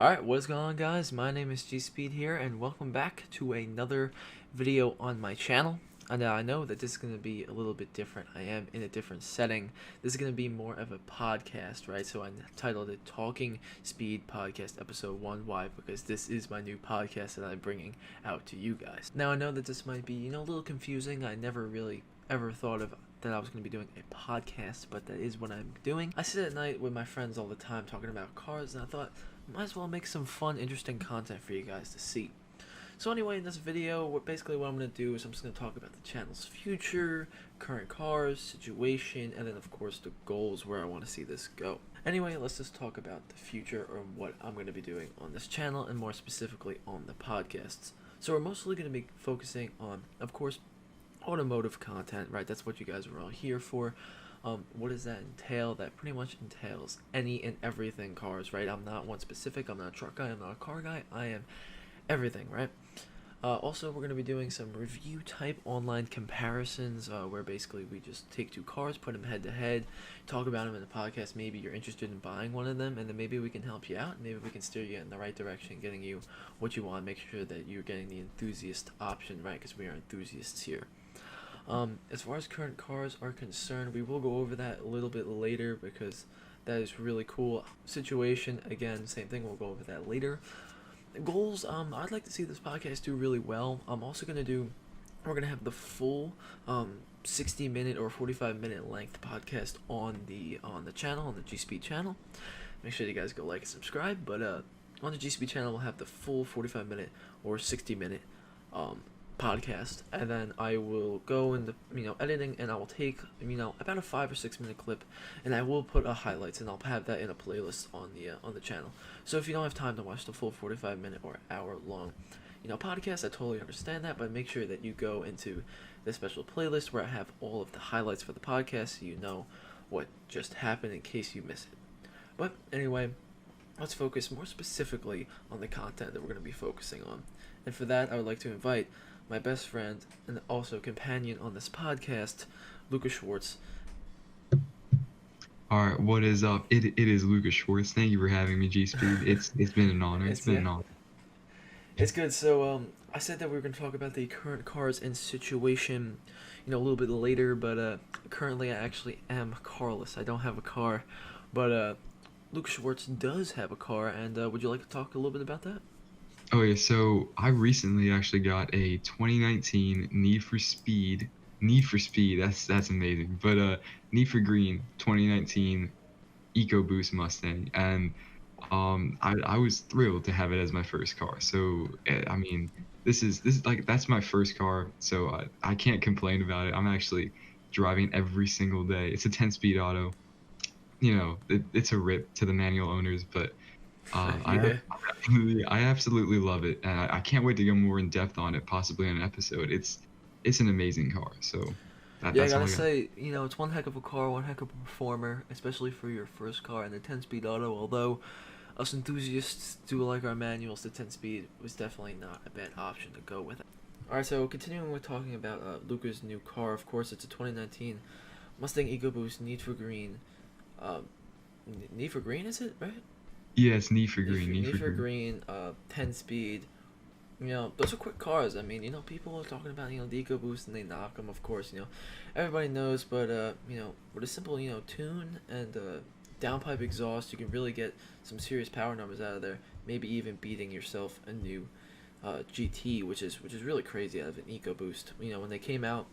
Alright, what is going on, guys? My name is G Speed here, and welcome back to another video on my channel. And I know that this is going to be a little bit different. I am in a different setting. This is going to be more of a podcast, right? So I titled it Talking Speed Podcast Episode 1. Why? Because this is my new podcast that I'm bringing out to you guys. Now, I know that this might be, a little confusing. I never really ever thought of that I was going to be doing a podcast, but that is what I'm doing. I sit at night with my friends all the time talking about cars, and I thought, might as well make some fun, interesting content for you guys to see. So anyway, in this video, what I'm going to do is I'm just going to talk about the channel's future, current cars, situation, and then of course the goals where I want to see this go. Anyway, let's just talk about the future or what I'm going to be doing on this channel and more specifically on the podcasts. So we're mostly going to be focusing on, of course, automotive content, right? That's what you guys are all here for. What does that entail? That pretty much entails any and everything cars, right? I'm not one specific. I'm not a truck guy. I'm not a car guy. I am everything, right? Also, we're going to be doing some review type online comparisons where basically we just take two cars, put them head to head, talk about them in the podcast. Maybe you're interested in buying one of them, and then maybe we can help you out. Maybe we can steer you in the right direction, getting you what you want. Make sure that you're getting the enthusiast option, right? Because we are enthusiasts here. As far as current cars are concerned, we will go over that a little bit later because that is really cool. Situation, again, same thing, we'll go over that later. Goals, I'd like to see this podcast do really well. I'm also we're going to have the full 60-minute or 45-minute length podcast on the channel, on the G-Speed channel. Make sure you guys go like and subscribe, but on the G-Speed channel, we'll have the full 45-minute or 60-minute podcast, and then I will go in the editing, and I will take about a 5 or 6 minute clip, and I will put highlights, and I'll have that in a playlist on the channel. So if you don't have time to watch the full 45-minute or hour long podcast, I totally understand that, but make sure that you go into the special playlist where I have all of the highlights for the podcast, so you know what just happened in case you miss it. But anyway, let's focus more specifically on the content that we're going to be focusing on, and for that I would like to invite my best friend and also companion on this podcast, Luka Schwarz. All right, what is up? It is Luka Schwarz. Thank you for having me, G Speed. It's been an honor. It's been an honor. It's good. So I said that we were going to talk about the current cars and situation, a little bit later. But currently, I actually am carless. I don't have a car, but Luka Schwarz does have a car. And would you like to talk a little bit about that? Oh yeah, so I recently actually got a 2019 Need for Speed. That's amazing. But Need for Green 2019 EcoBoost Mustang, and I was thrilled to have it as my first car. So I mean, this is like that's my first car, so I can't complain about it. I'm actually driving every single day. It's a 10-speed auto. It's a rip to the manual owners, but Yeah. I absolutely love it, and I can't wait to go more in depth on it, possibly in an episode. It's an amazing car. So Yeah, I that's all gotta I got. say, it's one heck of a car, one heck of a performer, especially for your first car and the 10-speed auto. Although us enthusiasts do like our manuals, the 10-speed was definitely not a bad option to go with. Alright, so continuing with talking about Luka's new car, of course, it's a 2019 Mustang EcoBoost Need for Green. Need for Green, is it, right? Yeah, it's Need for Green. Need for Green, 10-speed. Those are quick cars. I mean, people are talking about, the EcoBoost and they knock them, of course, everybody knows, but, with a simple, tune and downpipe exhaust, you can really get some serious power numbers out of there, maybe even beating yourself a new GT, which is really crazy out of an EcoBoost. When they came out,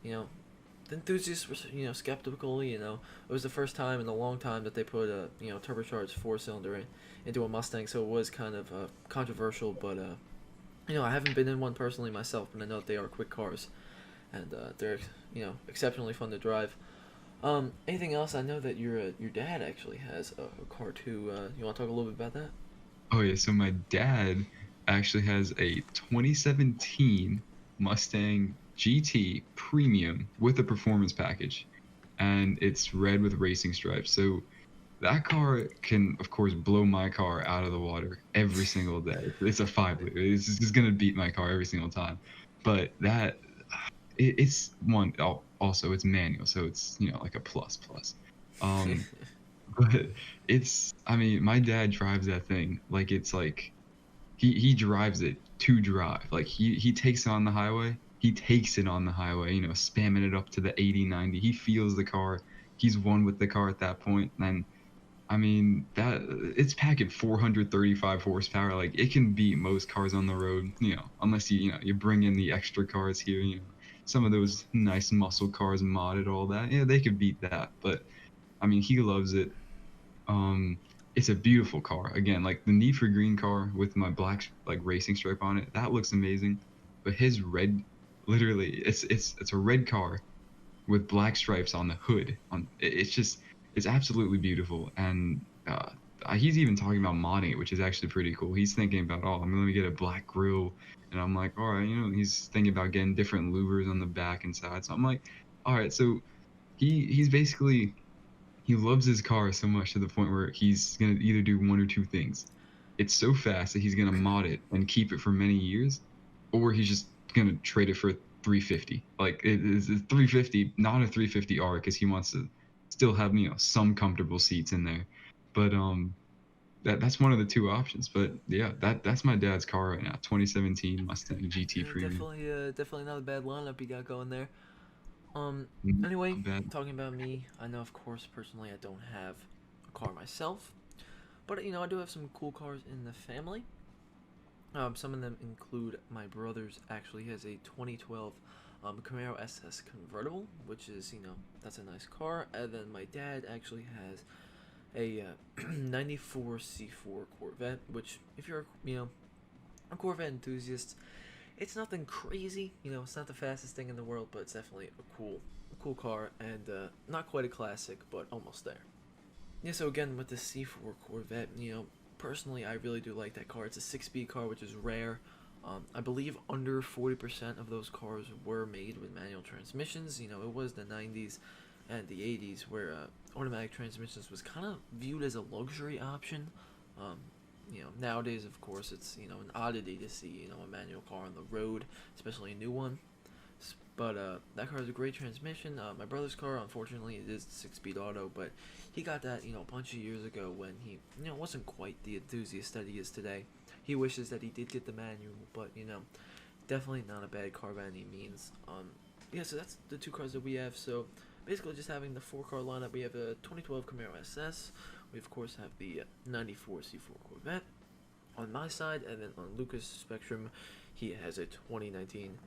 the enthusiasts were, skeptical, it was the first time in a long time that they put a, turbocharged 4-cylinder into a Mustang, so it was kind of controversial, but, I haven't been in one personally myself, but I know that they are quick cars, and they're exceptionally fun to drive. Anything else? I know that your dad actually has a car too. You want to talk a little bit about that? Oh yeah, so my dad actually has a 2017 Mustang GT Premium with a performance package, and it's red with racing stripes. So that car can, of course, blow my car out of the water every single day. It's a 5-liter. It's just gonna beat my car every single time. But it's one. Also, it's manual, so it's like a plus plus. Um, but it's, I mean, my dad drives that thing like it's like he drives it to drive. Like he takes it on the highway. He takes it on the highway, you know, spamming it up to the 80, 90. He feels the car. He's one with the car at that point. And I mean, that it's packing 435 horsepower. Like it can beat most cars on the road, you know, unless you bring in the extra cars here, you know, some of those nice muscle cars modded, all that. Yeah, they could beat that. But I mean, he loves it. Um, it's a beautiful car. Again, like the Need for Green car with my black like racing stripe on it, that looks amazing. But his red, literally, it's a red car with black stripes on the hood. It's just it's absolutely beautiful. And he's even talking about modding it, which is actually pretty cool. He's thinking about, oh, I'm gonna get a black grill, and I'm like, all right, you know, he's thinking about getting different louvers on the back and side. So I'm like, all right, so he's basically he loves his car so much to the point where he's gonna either do one or two things. It's so fast that he's gonna mod it and keep it for many years, or he's just gonna trade it for 350. Like it is 350, not a 350R, because he wants to still have some comfortable seats in there. But that's one of the two options. But yeah, that's my dad's car right now, 2017 Mustang GT Yeah, Premium. definitely not a bad lineup you got going there. Um, anyway, Not bad. talking about me, I know, of course, personally, I don't have a car myself, but I do have some cool cars in the family. Some of them include my brother's. Actually, has a 2012 Camaro SS convertible, which is that's a nice car. And then my dad actually has a 94 C4 Corvette, which if you're a Corvette enthusiast, it's nothing crazy. It's not the fastest thing in the world, but it's definitely a cool car, and not quite a classic, but almost there. Yeah. So again, with the C4 Corvette, personally, I really do like that car. It's a six-speed car, which is rare. I believe under 40% of those cars were made with manual transmissions. It was the 90s and the 80s where automatic transmissions was kind of viewed as a luxury option. Um, Nowadays, of course, it's an oddity to see a manual car on the road, especially a new one. But that car has a great transmission. My brother's car, unfortunately, it is six-speed auto, but he got that a bunch of years ago when he wasn't quite the enthusiast that he is today. He wishes that he did get the manual, but definitely not a bad car by any means. Yeah, so that's the two cars that we have. So basically, just having the four-car lineup, we have a 2012 Camaro SS. We of course have the 94 C4 Corvette on my side, and then on Luka's spectrum, he has a 2019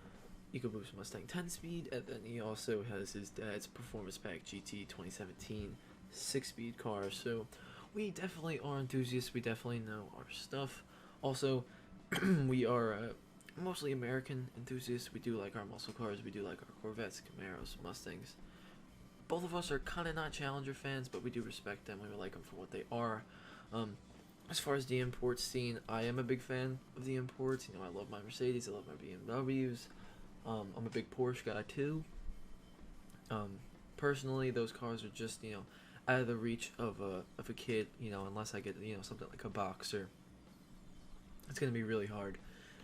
EcoBoost Mustang 10-speed, and then he also has his dad's Performance Pack GT 2017 6-speed car. So we definitely are enthusiasts. We definitely know our stuff. Also, we are mostly American enthusiasts. We do like our muscle cars. We do like our Corvettes, Camaros, Mustangs. Both of us are kind of not Challenger fans, but we do respect them. We like them for what they are. Um, as far as the import scene, I am a big fan of the imports. I love my Mercedes. I love my BMWs. I'm a big Porsche guy too. Um, Personally, those cars are just out of the reach of a kid. Unless I get something like a Boxer, it's gonna be really hard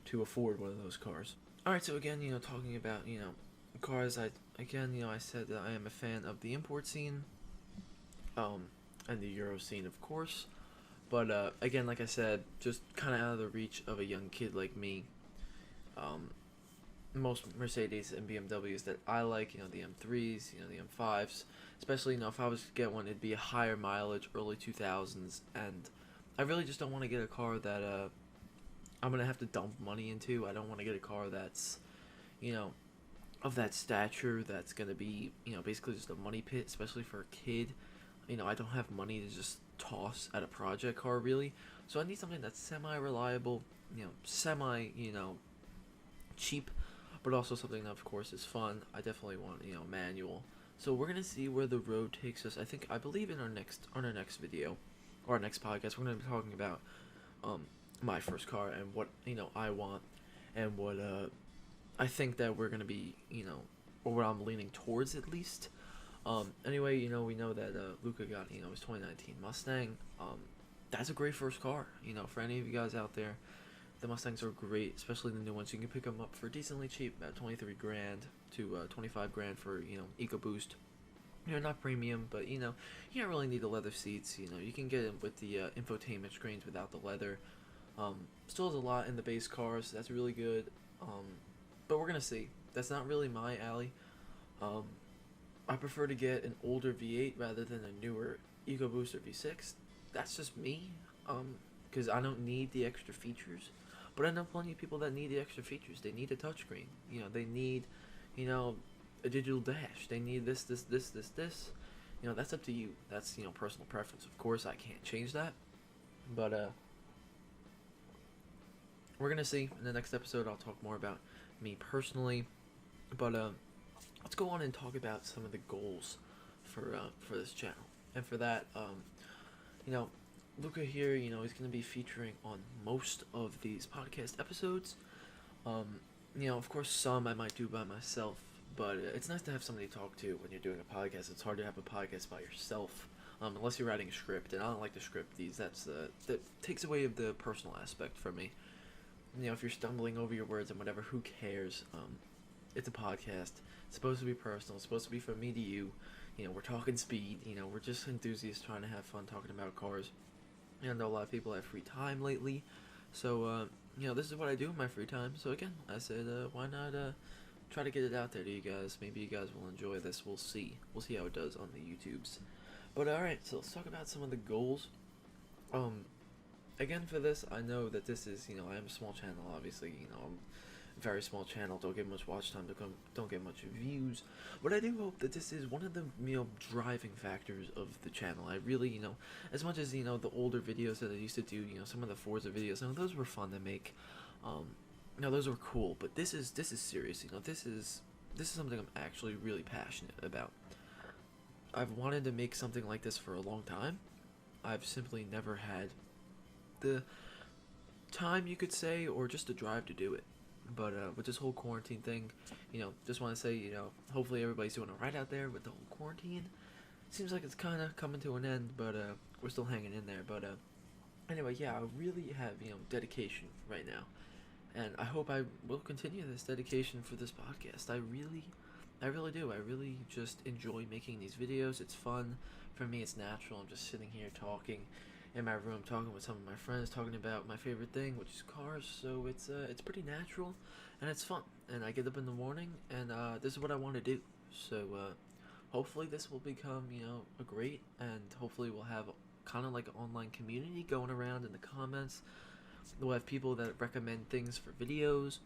to afford one of those cars. All right, so again, talking about cars, I said that I am a fan of the import scene, um, and the Euro scene, of course. But again, like I said, just kind of out of the reach of a young kid like me. Um, Most Mercedes and BMWs that I like, the M3s, the M5s, especially, if I was to get one, it'd be a higher mileage, early 2000s, and I really just don't want to get a car that I'm gonna have to dump money into. I don't want to get a car that's, you know, of that stature that's gonna be, basically just a money pit, especially for a kid. I don't have money to just toss at a project car really, so I need something that's semi-reliable, semi, cheap, but also something that of course is fun. I definitely want manual. So we're gonna see where the road takes us. I believe in our next video, or our next podcast, we're gonna be talking about um my first car and what I want, and what I think that we're gonna be or what I'm leaning towards at least. Anyway, we know that Luka got his 2019 Mustang. That's a great first car. For any of you guys out there, the Mustangs are great, especially the new ones. You can pick them up for decently cheap, about 23 grand to 25 grand for EcoBoost. Not premium, but you don't really need the leather seats. You can get it with the infotainment screens without the leather. Still has a lot in the base cars, so that's really good. But we're gonna see. That's not really my alley. Um, I prefer to get an older V8 rather than a newer EcoBoost or V6. That's just me. Because I don't need the extra features. But I know plenty of people that need the extra features. They need a touchscreen. They need, a digital dash. They need this, this, this, this, this. That's up to you. That's personal preference. Of course, I can't change that. But we're gonna see in the next episode. I'll talk more about me personally. But let's go on and talk about some of the goals for this channel. And for that, Luka here, he's going to be featuring on most of these podcast episodes. Of course, some I might do by myself, but it's nice to have somebody to talk to when you're doing a podcast. It's hard to have a podcast by yourself, unless you're writing a script, and I don't like to script these. That takes away of the personal aspect from me. If you're stumbling over your words and whatever, who cares? It's a podcast. It's supposed to be personal. It's supposed to be from me to you. We're talking speed. We're just enthusiasts trying to have fun talking about cars. I know a lot of people have free time lately, so this is what I do in my free time. So again, I said, why not try to get it out there to you guys? Maybe you guys will enjoy this. We'll see. We'll see how it does on the YouTubes. But alright, so let's talk about some of the goals. Again, for this, I know that this is, I am a small channel, obviously. I'm a very small channel, don't get much watch time, don't get much views. But I do hope that this is one of the, driving factors of the channel. I really, as much as, the older videos that I used to do, some of the Forza videos, those were fun to make. Those were cool, but this is serious. This is something I'm actually really passionate about. I've wanted to make something like this for a long time. I've simply never had the time, you could say, or just the drive to do it. But with this whole quarantine thing, just want to say, hopefully everybody's doing alright out there with the whole quarantine. Seems like it's kind of coming to an end, but we're still hanging in there. But anyway, yeah, I really have, dedication right now. And I hope I will continue this dedication for this podcast. I really do. I really just enjoy making these videos. It's fun. For me, it's natural. I'm just sitting here talking in my room, talking with some of my friends, talking about my favorite thing, which is cars. So it's pretty natural, and it's fun. And I get up in the morning, and this is what I want to do. So hopefully this will become, a great, and hopefully we'll have kind of like an online community going around in the comments. We'll have people that recommend things for videos.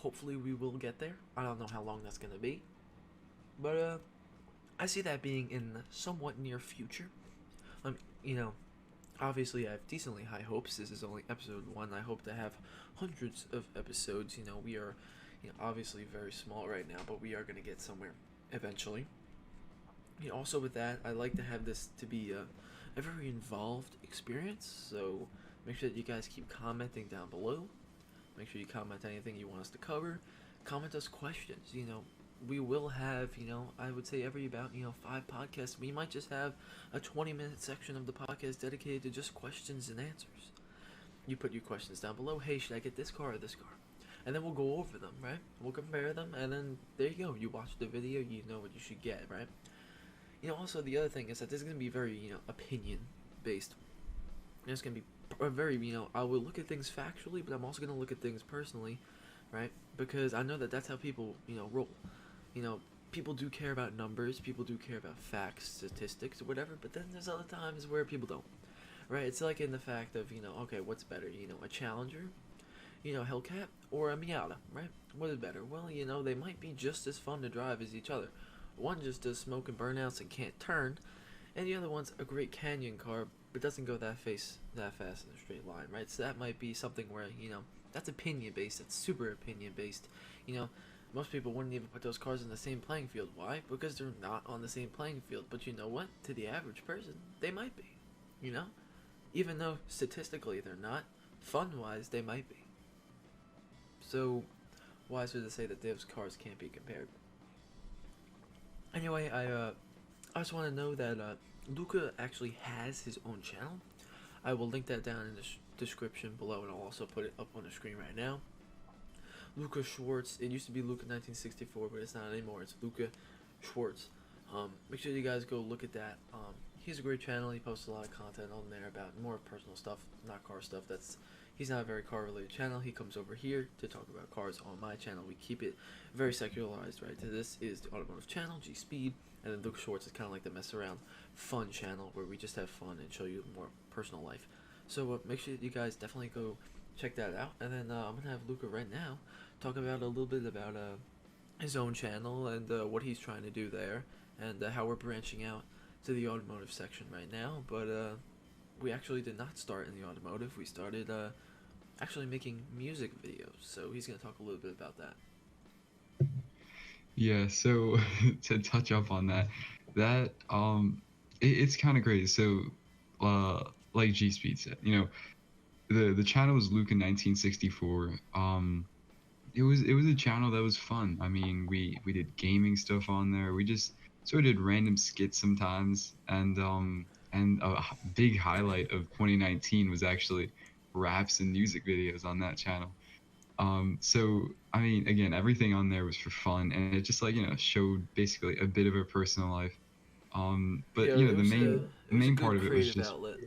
Hopefully we will get there. I don't know how long that's gonna be, but I see that being in the somewhat near future. Obviously I have decently high hopes. This is only episode 1. I hope to have hundreds of episodes. We are, obviously very small right now, but we are gonna get somewhere eventually. Also with that, I like to have this to be a very involved experience. So make sure that you guys keep commenting down below. Make sure you comment anything you want us to cover. Comment us questions. We will have, I would say every about, 5 podcasts, we might just have a 20-minute section of the podcast dedicated to just questions and answers. You put your questions down below. Hey, should I get this car or this car? And then we'll go over them, right? We'll compare them, and then there you go. You watch the video, you know what you should get, right? Also the other thing is that this is going to be very, opinion-based. It's going to be a very, I will look at things factually, but I'm also going to look at things personally, right? Because I know that that's how people, roll. People do care about numbers, people do care about facts, statistics, or whatever, but then there's other times where people don't, right? It's like in the fact of, okay, what's better, a Challenger, Hellcat, or a Miata, right? What is better? Well, they might be just as fun to drive as each other. One just does smoke and burnouts and can't turn, and the other one's a great canyon car, but doesn't go that fast in a straight line, right? So that might be something where, that's opinion-based, that's super opinion-based. Most people wouldn't even put those cars in the same playing field. Why? Because they're not on the same playing field. But you know what? To the average person, they might be. Even though statistically they're not, fun-wise, they might be. So, wiser to say that those cars can't be compared. Anyway, I just want to know that Luka actually has his own channel. I will link that down in the description below, and I'll also put it up on the screen right now. Luka Schwarz. It used to be Luka 1964, but it's not anymore. It's Luka Schwarz. Make sure you guys go look at that. He's a great channel. He posts a lot of content on there about more personal stuff, not car stuff. He's not a very car related channel. He comes over here to talk about cars on my channel. We keep it very secularized, right? So this is the automotive channel, G Speed, and then Luka Schwarz is kind of like the mess around fun channel where we just have fun and show you more personal life. So make sure you guys definitely go check that out. And then I'm gonna have Luka right now talk about a little bit about his own channel and what he's trying to do there, and how we're branching out to the automotive section right now. But we actually did not start in the automotive. We started actually making music videos. So he's gonna talk a little bit about that. Yeah, so to touch up on that, that it's kind of crazy. So, like G Speed said, the channel was Luca 1964. It was a channel that was fun. I mean, we did gaming stuff on there. We just sort of did random skits sometimes, and big highlight of 2019 was actually raps and music videos on that channel. So I mean, again, everything on there was for fun, and it just showed basically a bit of a personal life. But Yeah, the main it was a part good of it was creative just outlet.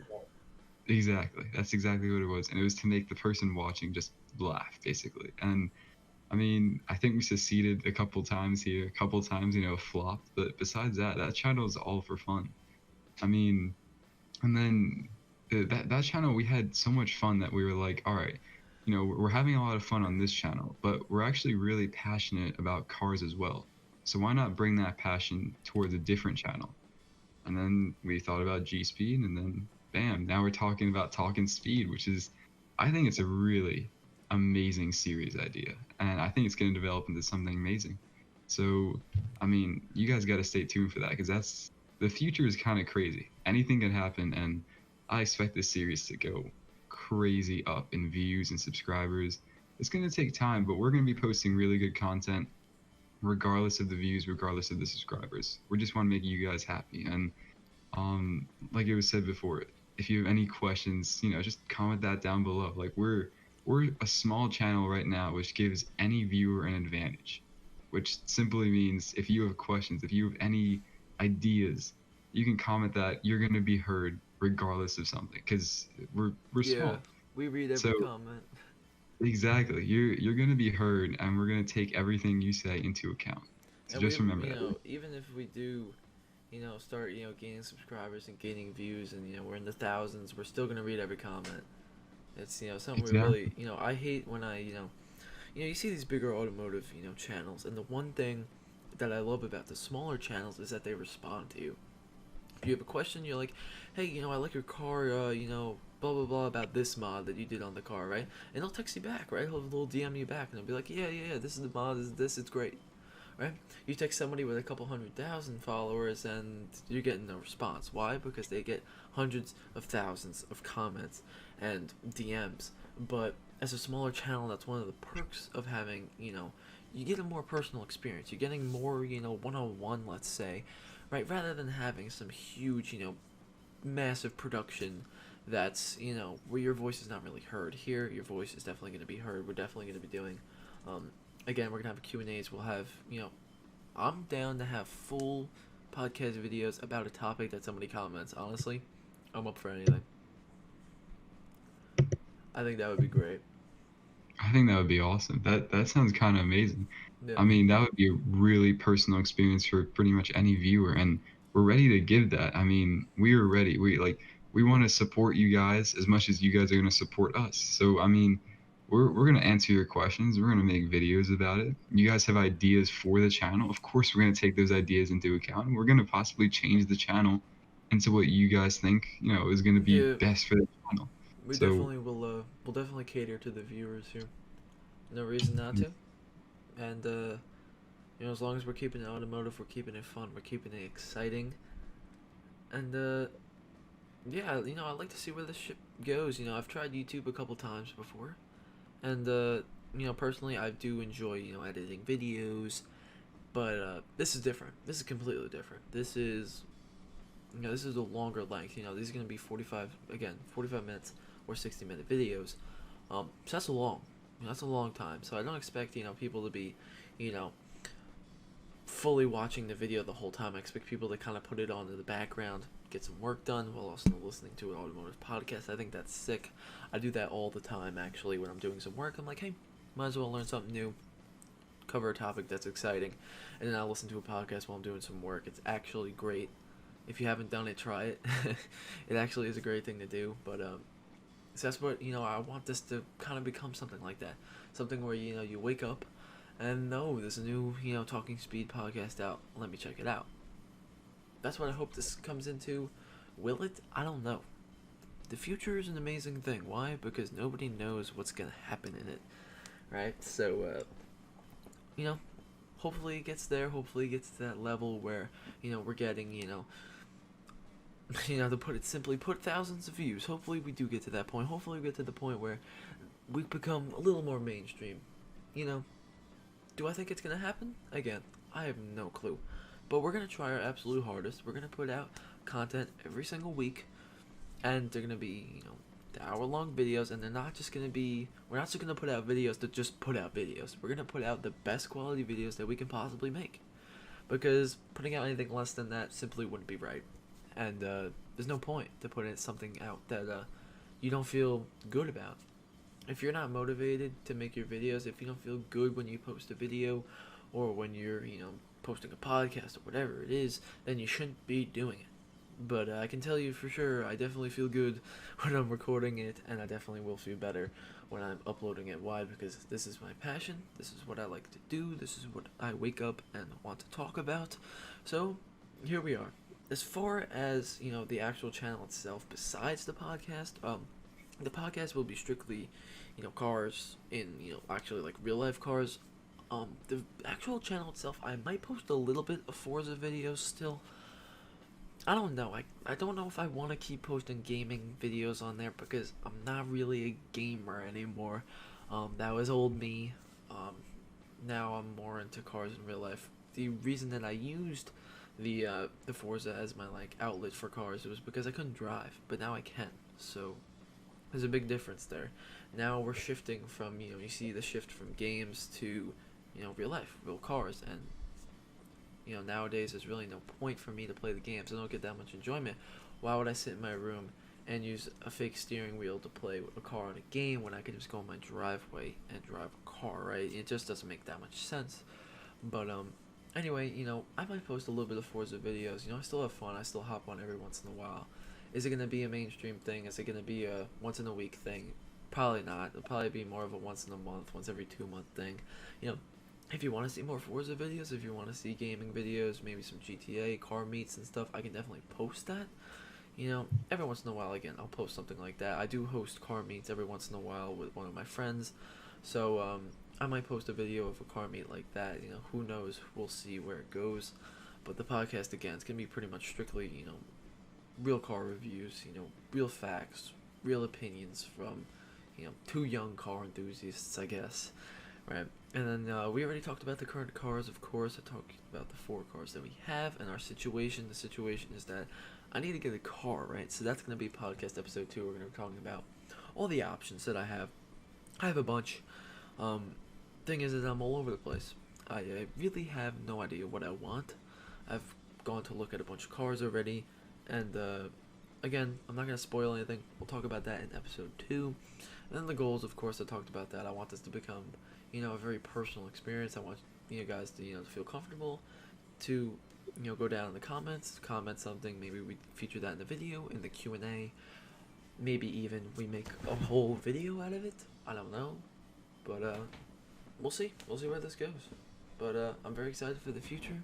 exactly that's exactly what it was, and it was to make the person watching just laugh, basically. And I mean, I think we succeeded a couple times here, a couple times, flopped. But besides that, that channel is all for fun. I mean, and then that channel, we had so much fun that we were like, all right, we're having a lot of fun on this channel, but we're actually really passionate about cars as well. So why not bring that passion towards a different channel? And then we thought about G Speed, and then bam, now we're talking about Talking Speed, which is, I think it's a really amazing series idea, and I think it's going to develop into something amazing. So, I mean, you guys got to stay tuned for that, because the future is kind of crazy. Anything can happen, and I expect this series to go crazy up in views and subscribers. It's going to take time, but we're going to be posting really good content regardless of the views, regardless of the subscribers. We just want to make you guys happy. And like it was said before, if you have any questions, just comment that down below. Like we're a small channel right now, which gives any viewer an advantage, which simply means if you have questions, if you have any ideas, you can comment that. You're gonna be heard regardless of something, because we're Yeah, small. we read every So comment. exactly, you're gonna be heard, and we're gonna take everything you say into account. So And we, just remember that. even if we do, start, gaining subscribers and gaining views, and we're in the thousands, we're still gonna read every comment. It's something we really, Exactly. I hate when you see these bigger automotive, channels, and the one thing that I love about the smaller channels is that they respond to you. If you have a question, you're like, hey, I like your car, blah blah blah about this mod that you did on the car, right? And they'll text you back, right? They'll DM you back, and they'll be like, yeah, this is the mod, this is this, it's great, right? You text somebody with a couple 100,000 followers, and you're getting no response. Why? Because they get hundreds of thousands of comments and DMs. But as a smaller channel, that's one of the perks of having, you get a more personal experience. You're getting more, one-on-one, let's say, right? Rather than having some huge, massive production that's, where your voice is not really heard. Here, your voice is definitely going to be heard. We're definitely going to be doing, again, we're going to have Q&As. We'll have, I'm down to have full podcast videos about a topic that somebody comments. Honestly, I'm up for anything. I think that would be great. I think that would be awesome. That sounds kind of amazing. Yeah. I mean, that would be a really personal experience for pretty much any viewer, and we're ready to give that. I mean, we are ready. We want to support you guys as much as you guys are going to support us. So, I mean, we're going to answer your questions. We're going to make videos about it. You guys have ideas for the channel. Of course, we're going to take those ideas into account, and we're going to possibly change the channel into what you guys think, is going to be Yeah, best for the channel. we So, definitely will. We'll definitely cater to the viewers here. No reason not to. And as long as we're keeping it automotive, we're keeping it fun, we're keeping it exciting. And yeah, I like to see where this ship goes. I've tried YouTube a couple times before, and personally, I do enjoy editing videos. But this is different. This is completely different. This is a longer length. These are gonna be 45 minutes or 60-minute videos. So that's a long time. So I don't expect people to be, you know, fully watching the video the whole time. I expect people to kind of put it on in the background, get some work done while also listening to an automotive podcast. I think that's sick. I do that all the time, actually, when I'm doing some work. I'm like, hey, might as well learn something new, cover a topic that's exciting, and then I'll listen to a podcast while I'm doing some work. It's actually great. If you haven't done it, try it. It actually is a great thing to do. But so that's what, I want this to kind of become something like that. Something where, you wake up and no, there's a new, Talking Speed podcast out. Let me check it out. That's what I hope this comes into. Will it? I don't know. The future is an amazing thing. Why? Because nobody knows what's going to happen in it. Right? So, hopefully it gets there. Hopefully it gets to that level where, we're getting, to put it simply, put thousands of views. Hopefully we do get to that point. Hopefully we get to the point where we become a little more mainstream. Do I think it's going to happen? Again, I have no clue. But we're going to try our absolute hardest. We're going to put out content every single week. And they're going to be, the hour-long videos. And they're not just going to be, we're not just going to put out videos to just put out videos. We're going to put out the best quality videos that we can possibly make. Because putting out anything less than that simply wouldn't be right. And there's no point to putting something out that you don't feel good about. If you're not motivated to make your videos, if you don't feel good when you post a video, or when you're, posting a podcast or whatever it is, then you shouldn't be doing it. But I can tell you for sure, I definitely feel good when I'm recording it, and I definitely will feel better when I'm uploading it. Why? Because this is my passion, this is what I like to do, this is what I wake up and want to talk about. So, here we are. As far as, the actual channel itself, besides the podcast will be strictly, cars in, actually like real life cars. The actual channel itself, I might post a little bit of Forza videos still. I don't know. I don't know if I want to keep posting gaming videos on there because I'm not really a gamer anymore. That was old me. Now I'm more into cars in real life. The reason that I used the Forza as my outlet for cars was because I couldn't drive, but now I can. So there's a big difference there. Now we're shifting from, you see the shift from games to, real life, real cars, and nowadays there's really no point for me to play the games. I don't get that much enjoyment. Why would I sit in my room and use a fake steering wheel to play a car on a game when I could just go in my driveway and drive a car, right? It just doesn't make that much sense. But anyway, I might post a little bit of Forza videos. I still have fun. I still hop on every once in a while. Is it going to be a mainstream thing? Is it going to be a once in a week thing? Probably not. It'll probably be more of a once in a month, once every 2 month thing. If you want to see more Forza videos, if you want to see gaming videos, maybe some GTA, car meets and stuff, I can definitely post that. Every once in a while, again, I'll post something like that. I do host car meets every once in a while with one of my friends. So, I might post a video of a car meet like that. Who knows? We'll see where it goes. But the podcast, again, it's going to be pretty much strictly, real car reviews, real facts, real opinions from, two young car enthusiasts, I guess, right? And then we already talked about the current cars, of course. I talked about the 4 cars that we have and our situation. The situation is that I need to get a car, right? So that's going to be podcast episode 2. We're going to be talking about all the options that I have. I have a bunch. Thing is that I'm all over the place. I really have no idea what I want. I've gone to look at a bunch of cars already, and again, I'm not going to spoil anything. We'll talk about that in episode 2. And then the goals, of course, I talked about that. I want this to become, a very personal experience. I want you guys to, to feel comfortable, to, go down in the comments, comment something. Maybe we feature that in the video, in the Q&A. Maybe even we make a whole video out of it. I don't know. But, we'll see. We'll see where this goes. But, I'm very excited for the future.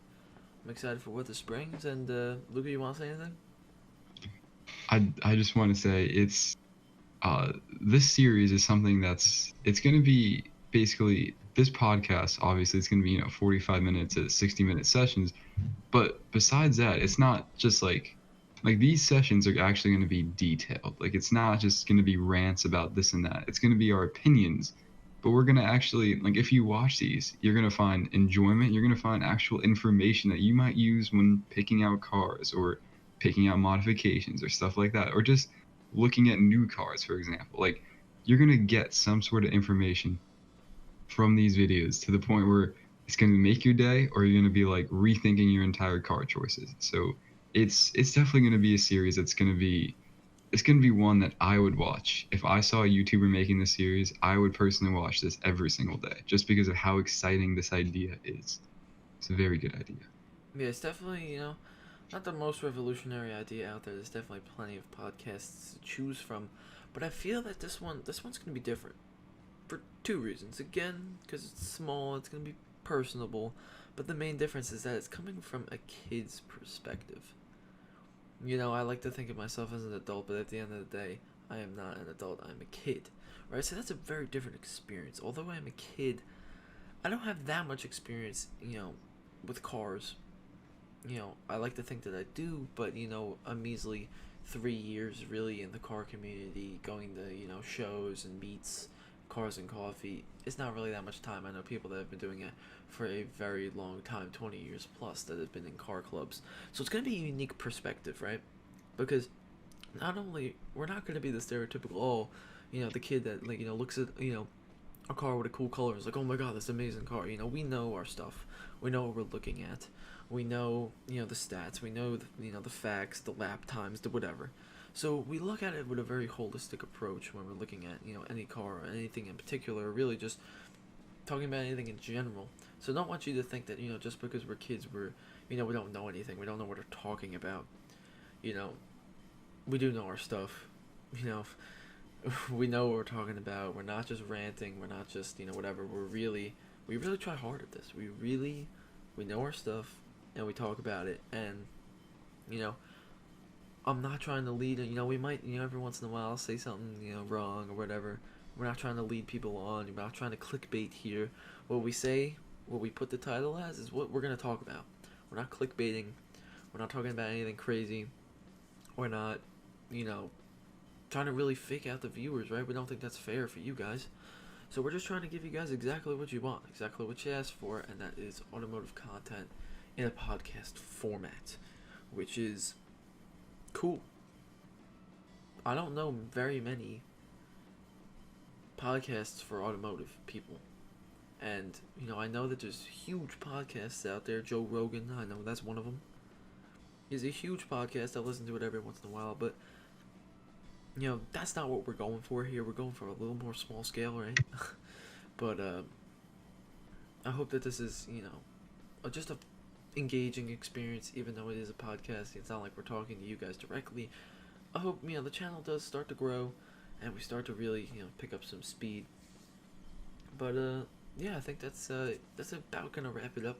I'm excited for what this brings. And, Luka, you want to say anything? I just want to say it's this series is something it's going to be basically this podcast. Obviously, it's going to be 45 minutes to 60-minute sessions, but besides that, it's not just like these sessions are actually going to be detailed. It's not just going to be rants about this and that. It's going to be our opinions, but we're going to actually if you watch these, you're going to find enjoyment. You're going to find actual information that you might use when picking out cars or picking out modifications or stuff like that, or just looking at new cars, for example. You're going to get some sort of information from these videos to the point where it's going to make your day, or you're going to be like rethinking your entire car choices. So it's definitely going to be a series that's going to be it's going to be one that I would watch. If I saw a YouTuber making this series, I would personally watch this every single day just because of how exciting this idea is. It's a very good idea. Yeah, it's definitely, not the most revolutionary idea out there. There's definitely plenty of podcasts to choose from, but I feel that this one's gonna be different for two reasons. Again, because it's small, it's gonna be personable, but the main difference is that it's coming from a kid's perspective. I like to think of myself as an adult, but at the end of the day, I am not an adult. I'm a kid, right? So that's a very different experience. Although I am a kid, I don't have that much experience, with cars. I like to think that I do, but a measly 3 years really in the car community, going to shows and meets, cars and coffee. It's not really that much time. I know people that have been doing it for a very long time, 20 years plus, that have been in car clubs. So it's gonna be a unique perspective, right? Because not only we're not gonna be the stereotypical, the kid that looks at a car with a cool color is like, oh my god, this amazing car. We know our stuff. We know what we're looking at. We know, the stats. We know, the facts, the lap times, the whatever. So we look at it with a very holistic approach when we're looking at, any car or anything in particular, or really just talking about anything in general. So I don't want you to think that, just because we're kids, we don't know anything. We don't know what we're talking about. You know, we do know our stuff. You know, we know what we're talking about. We're not just ranting. We're not just whatever. We really try hard at this. We know our stuff, and we talk about it. And you know, I'm not trying to lead. We might every once in a while say something wrong or whatever. We're not trying to lead people on. We're not trying to clickbait here. What we say, what we put the title as, is what we're gonna talk about. We're not clickbaiting. We're not talking about anything crazy. We're not, you know, trying to really fake out the viewers, right? We don't think that's fair for you guys. So we're just trying to give you guys exactly what you want, exactly what you asked for, and that is automotive content in a podcast format, which is cool. I don't know very many podcasts for automotive people. And, I know that there's huge podcasts out there. Joe Rogan, I know that's one of them. He's a huge podcast. I listen to it every once in a while, but that's not what we're going for here. We're going for a little more small scale, right? But I hope that this is, just a engaging experience, even though it is a podcast. It's not like we're talking to you guys directly. I hope, the channel does start to grow, and we start to really, pick up some speed. But, yeah, I think that's about gonna wrap it up.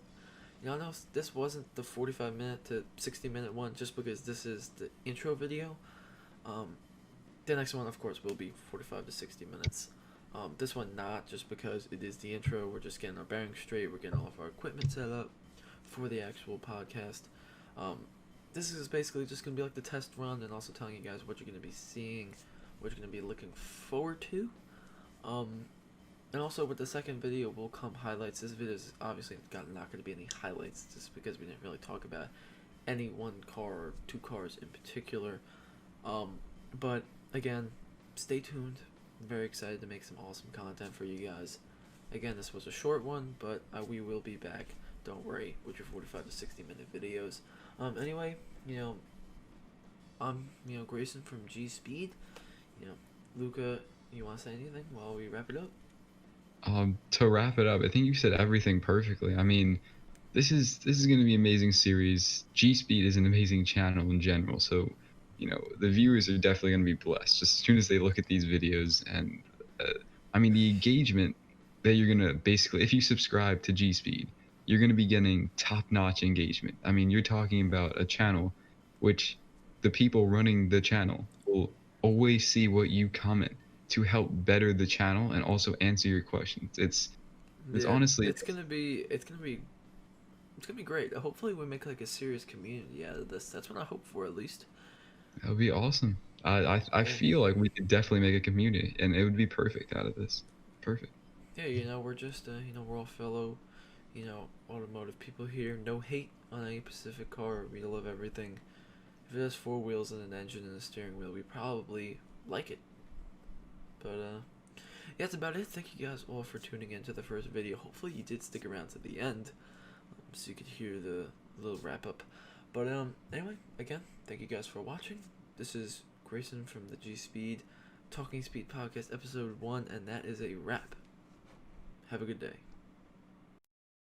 I know this wasn't the 45-minute to 60-minute one, just because this is the intro video. The next one, of course, will be 45 to 60 minutes. This one not, just because it is the intro. We're just getting our bearings straight. We're getting all of our equipment set up for the actual podcast. This is basically just going to be like the test run, and also telling you guys what you're going to be seeing, what you're going to be looking forward to. And also with the second video will come highlights. This video is obviously not going to be any highlights, just because we didn't really talk about any one car or two cars in particular. But again, stay tuned. I'm very excited to make some awesome content for you guys. Again, this was a short one, but we will be back. Don't worry, with your 45 to 60-minute videos. Anyway, I'm Grayson from G Speed. Luka, you want to say anything while we wrap it up? To wrap it up, I think you said everything perfectly. I mean, this is going to be an amazing series. G Speed is an amazing channel in general, so the viewers are definitely going to be blessed just as soon as they look at these videos. And I mean, the engagement that you're going to basically, if you subscribe to G Speed, you're going to be getting top-notch engagement. I mean, you're talking about a channel which the people running the channel will always see what you comment to help better the channel and also answer your questions. It's Yeah, honestly, it's gonna be great. Hopefully, we make like a serious community out of this. That's what I hope for, at least. that would be awesome. I Yeah, feel like we could definitely make a community, and it would be perfect out of this. Perfect. yeah. We're just we're all fellow, automotive people here. No hate on any specific car. We love everything. If it has four wheels and an engine and a steering wheel, we probably like it. But yeah, that's about it. Thank you guys all for tuning in to the first video. Hopefully you did stick around to the end, so you could hear the little wrap up. But anyway, again, thank you guys for watching. This is Grayson from the G Speed Talking Speed Podcast, episode 1, and that is a wrap. Have a good day.